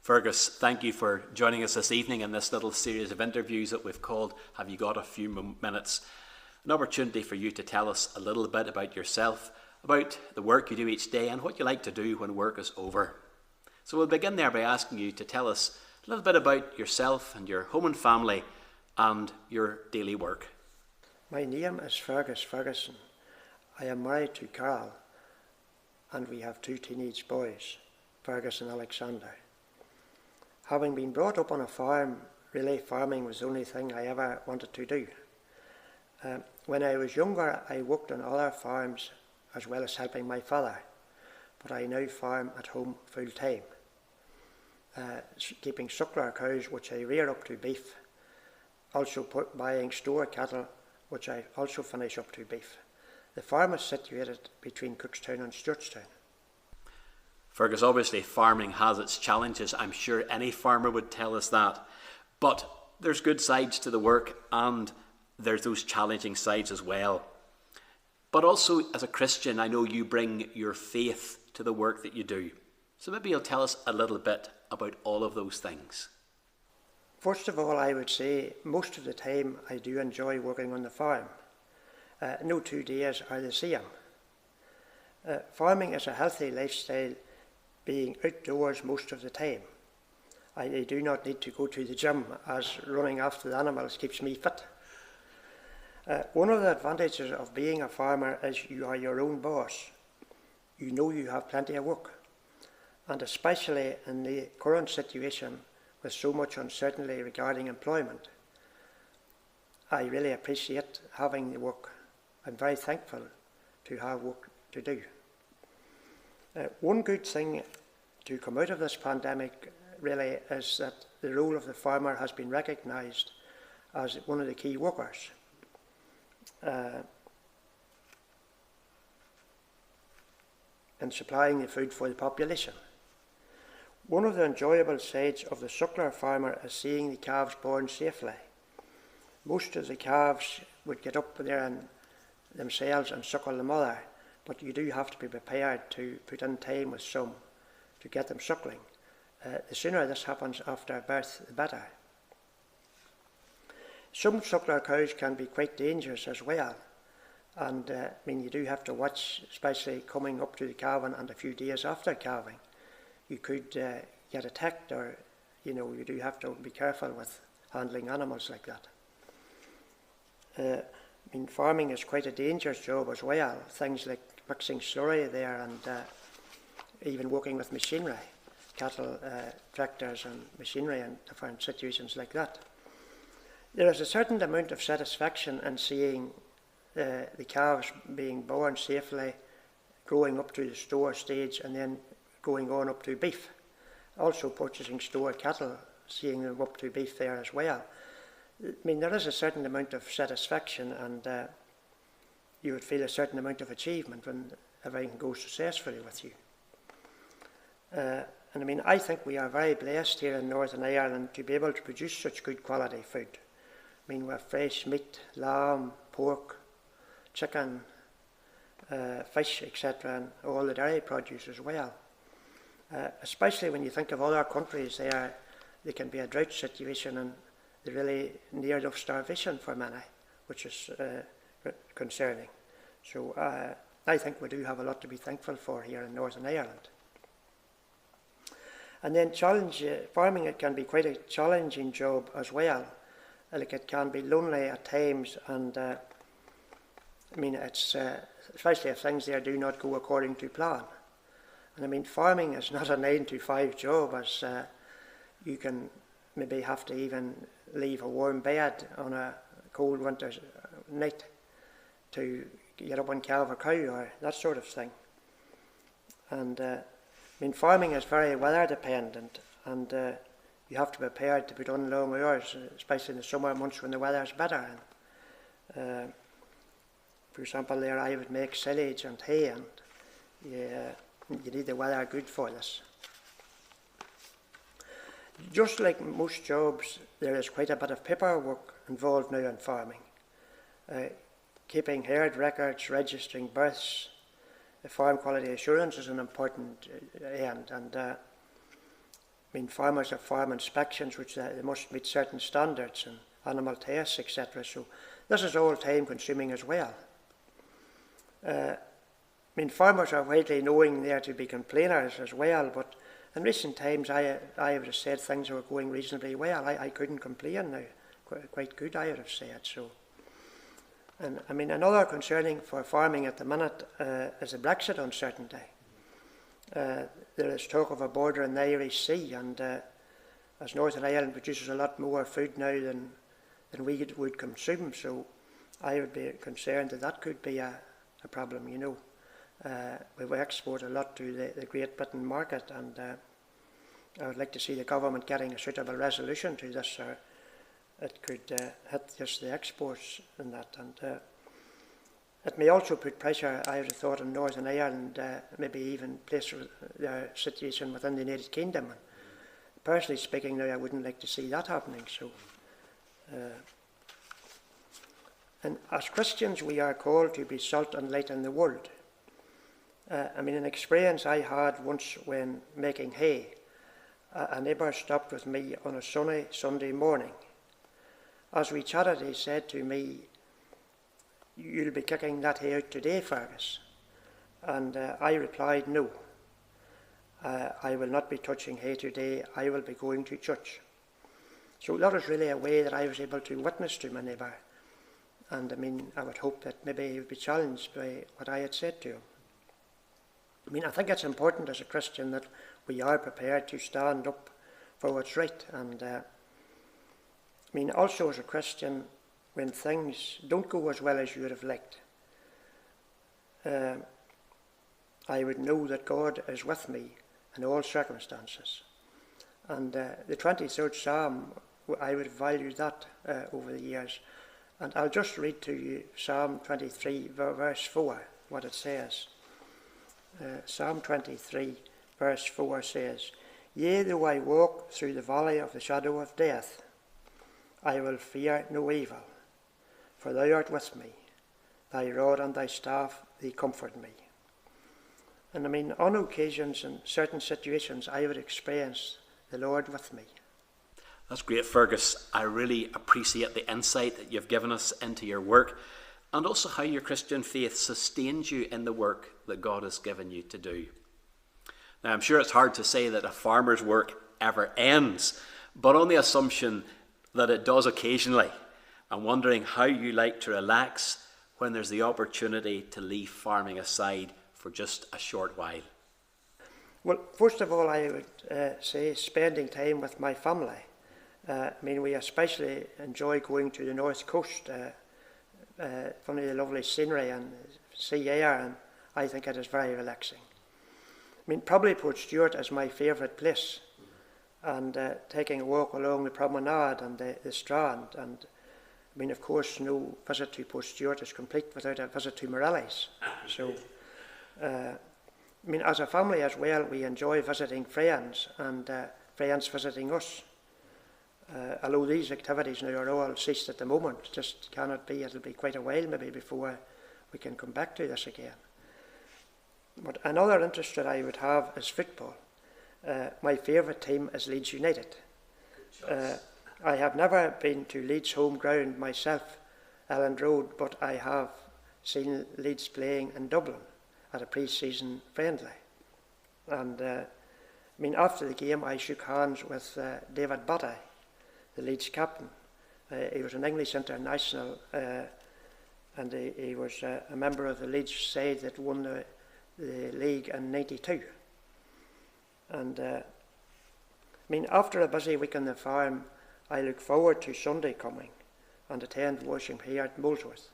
Fergus, thank you for joining us this evening in this little series of interviews that we've called Have You Got a Few Minutes? An opportunity for you to tell us a little bit about yourself, about the work you do each day and what you like to do when work is over. So we'll begin there by asking you to tell us a little bit about yourself and your home and family and your daily work. My name is Fergus Ferguson. I am married to Carol and we have 2 teenage boys, Fergus and Alexander. Having been brought up on a farm, really farming was the only thing I ever wanted to do. When I was younger, I worked on other farms as well as helping my father, but I now farm at home full time, keeping suckler cows which I rear up to beef, also buying store cattle which I also finish up to beef. The farm is situated between Cookstown and Stewartstown. Fergus, obviously farming has its challenges. I'm sure any farmer would tell us that. But there's good sides to the work and there's those challenging sides as well. But also as a Christian, I know you bring your faith to the work that you do. So maybe you'll tell us a little bit about all of those things. First of all, I would say most of the time I do enjoy working on the farm. No 2 days are the same. Farming is a healthy lifestyle, being outdoors most of the time. I do not need to go to the gym as running after the animals keeps me fit. One of the advantages of being a farmer is you are your own boss. You know you have plenty of work. And especially in the current situation with so much uncertainty regarding employment, I really appreciate having the work. I'm very thankful to have work to do. One good thing to come out of this pandemic really is that the role of the farmer has been recognised as one of the key workers. In supplying the food for the population. One of the enjoyable sides of the suckler farmer is seeing the calves born safely. Most of the calves would get up there and themselves and suckle the mother, but you do have to be prepared to put in time with some to get them suckling. The sooner this happens after birth, the better. Some suckler cows can be quite dangerous as well, and you do have to watch, especially coming up to the calving and a few days after calving. You could get attacked, or you do have to be careful with handling animals like that. Farming is quite a dangerous job as well. Things like mixing slurry there and even working with machinery, cattle, tractors and machinery and different situations like that. There is a certain amount of satisfaction in seeing the calves being born safely, growing up to the store stage and then going on up to beef. Also purchasing store cattle, seeing them up to beef there as well. There is a certain amount of satisfaction and you would feel a certain amount of achievement when everything goes successfully with you. I think we are very blessed here in Northern Ireland to be able to produce such good quality food. We have fresh meat, lamb, pork, chicken, fish, etc., and all the dairy produce as well. Especially when you think of other countries, there can be a drought situation and they're really near enough starvation for many, which is concerning. So I think we do have a lot to be thankful for here in Northern Ireland. And then farming, it can be quite a challenging job as well. Like it can be lonely at times, and it's especially if things there do not go according to plan. And farming is not a 9-to-5 job, as you can maybe have to even leave a warm bed on a cold winter's night to get up and calve a cow or that sort of thing. And farming is very weather dependent, and you have to be prepared to put on long hours, especially in the summer months when the weather is better. And, for example, there I would make silage and hay, and you need the weather good for this. Just like most jobs, there is quite a bit of paperwork involved now in farming. Keeping herd records, registering births, farm quality assurance is an important end, and farmers have farm inspections, which they must meet certain standards, and animal tests, etc. So this is all time consuming as well. Farmers are widely knowing there to be complainers as well, but in recent times I would have said things were going reasonably well. I couldn't complain now. Quite good, I would have said. So, and another concerning for farming at the minute is the Brexit uncertainty. There is talk of a border in the Irish Sea, and as Northern Ireland produces a lot more food now than we would consume, so I would be concerned that could be a problem, you know. We export a lot to the Great Britain market, and I would like to see the government getting a suitable resolution to this, or it could hit just the exports and that. And it may also put pressure, I would have thought, on Northern Ireland, maybe even place their situation within the United Kingdom. And personally speaking, now I wouldn't like to see that happening. So, and as Christians, we are called to be salt and light in the world. An experience I had once when making hay, a neighbour stopped with me on a sunny Sunday morning. As we chatted, he said to me, "You'll be kicking that hay out today, Fergus?" And I replied, "No, I will not be touching hay today. I will be going to church." So that was really a way that I was able to witness to my neighbour. And I would hope that maybe he would be challenged by what I had said to him. I think it's important as a Christian that we are prepared to stand up for what's right. And also as a Christian, when things don't go as well as you would have liked, I would know that God is with me in all circumstances. And the 23rd Psalm, I would value that over the years. And I'll just read to you Psalm 23, verse 4, what it says. Psalm 23, verse 4 says, "Yea, though I walk through the valley of the shadow of death, I will fear no evil, for thou art with me. Thy rod and thy staff, they comfort me." And on occasions in certain situations, I would experience the Lord with me. That's great, Fergus. I really appreciate the insight that you've given us into your work, and also how your Christian faith sustains you in the work that God has given you to do. Now, I'm sure it's hard to say that a farmer's work ever ends, but on the assumption that it does occasionally, I'm wondering how you like to relax when there's the opportunity to leave farming aside for just a short while. Well, first of all, I would say spending time with my family. We especially enjoy going to the north coast, from the lovely scenery and sea air, and I think it is very relaxing. Probably Port Stewart is my favourite place, and taking a walk along the promenade and the strand, and of course no visit to Port Stewart is complete without a visit to Morelli's. So, as a family as well, we enjoy visiting friends, and friends visiting us. Although these activities now are all ceased at the moment, just cannot be. It'll be quite a while maybe before we can come back to this again. But another interest that I would have is football. My favourite team is Leeds United. I have never been to Leeds home ground myself, Elland Road, but I have seen Leeds playing in Dublin at a pre-season friendly. And after the game I shook hands with David Batty, the Leeds captain. He was an English international, and he was a member of the Leeds side that won the league in '92. And after a busy week on the farm, I look forward to Sunday coming and attend worship here at Molesworth.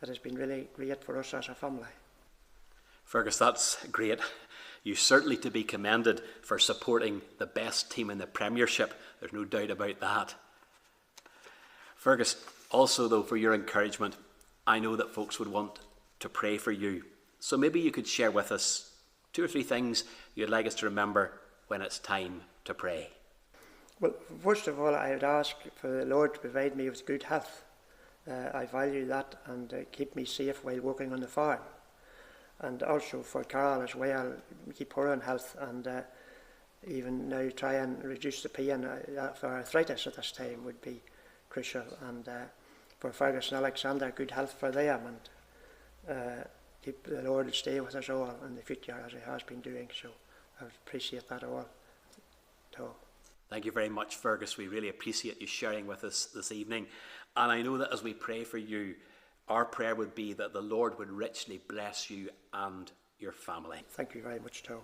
It has been really great for us as a family. Fergus, that's great. You're certainly to be commended for supporting the best team in the Premiership. There's no doubt about that. Fergus, also though, for your encouragement, I know that folks would want to pray for you. So maybe you could share with us 2 or 3 things you'd like us to remember when it's time to pray. Well, first of all, I would ask for the Lord to provide me with good health. I value that, and keep me safe while working on the farm. And also for Carol as well, keep her in health, and even now try and reduce the pain for arthritis at this time would be crucial. And for Fergus and Alexander, good health for them, and keep the Lord stay with us all in the future as he has been doing. So I appreciate that all. So. Thank you very much, Fergus. We really appreciate you sharing with us this evening. And I know that as we pray for you, our prayer would be that the Lord would richly bless you and your family. Thank you very much, Tom.